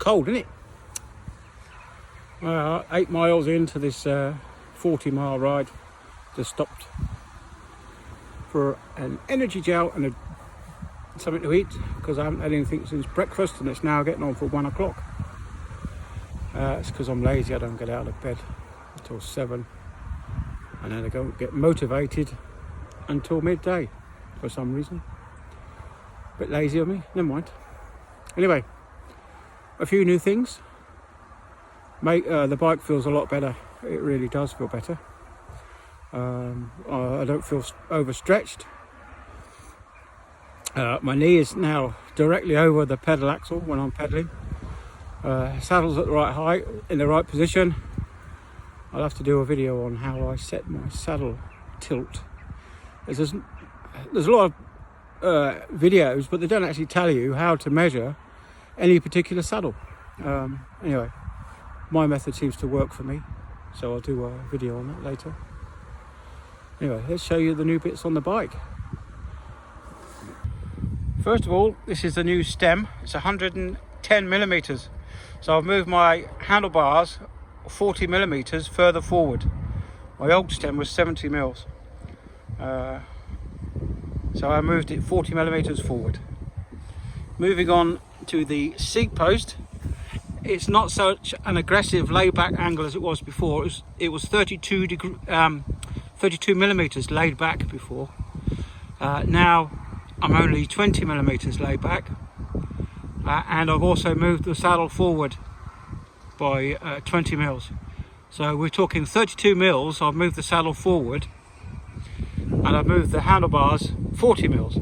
cold, isn't it? 8 miles into this 40-mile ride, just stopped for an energy gel and something to eat, because I haven't had anything since breakfast, and it's now getting on for 1 o'clock. It's because I'm lazy. I don't get out of bed until 7, and then I don't get motivated until midday for some reason. A bit lazy of me, never mind. Anyway, a few new things. The bike feels a lot better. It really does feel better. I don't feel overstretched. My knee is now directly over the pedal axle when I'm pedaling. Saddle's at the right height, in the right position. I'll have to do a video on how I set my saddle tilt. There's a lot of videos, but they don't actually tell you how to measure any particular saddle. Anyway, my method seems to work for me, so I'll do a video on that later. Anyway, let's show you the new bits on the bike. First of all, this is the new stem. It's 110 millimeters. So I've moved my handlebars 40 millimeters further forward. My old stem was 70 mils. So I moved it 40 millimeters forward. Moving on to the seat post. It's not such an aggressive laid back angle as it was before. It was 32 millimeters laid back before. Now I'm only 20 millimeters laid back, and I've also moved the saddle forward by 20 mils. So we're talking 32 mils. I've moved the saddle forward, and I've moved the handlebars 40 mils.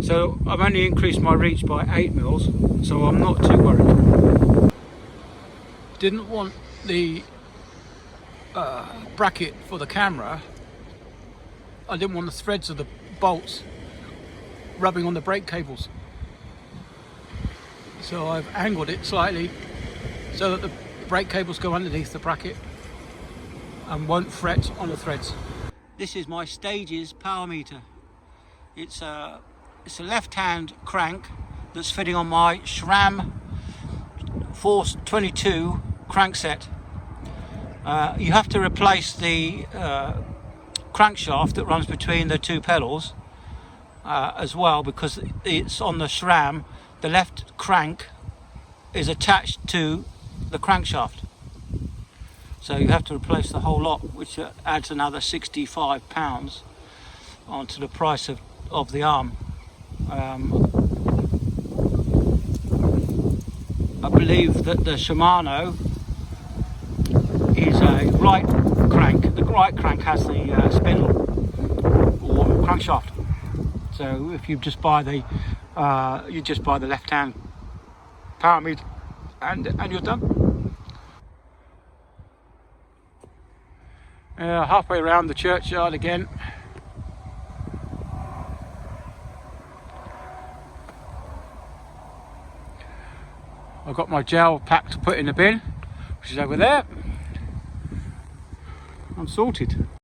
So I've only increased my reach by 8 mils, so I'm not too worried. Didn't want the bracket for the camera. I didn't want the threads of the bolts rubbing on the brake cables. So I've angled it slightly so that the brake cables go underneath the bracket and won't fret on the threads. This is my Stages power meter. It's a left-hand crank that's fitting on my SRAM Force 22 crankset. You have to replace the crankshaft that runs between the two pedals as well, because it's on the SRAM. The left crank is attached to the crankshaft, so you have to replace the whole lot, which adds another £65 onto the price of the arm. I believe that the Shimano is a right crank. The right crank has the spindle or crankshaft. So if you just buy the left-hand power meter, and you're done. Halfway around the churchyard again. I've got my gel pack to put in the bin, which is over there. I'm sorted.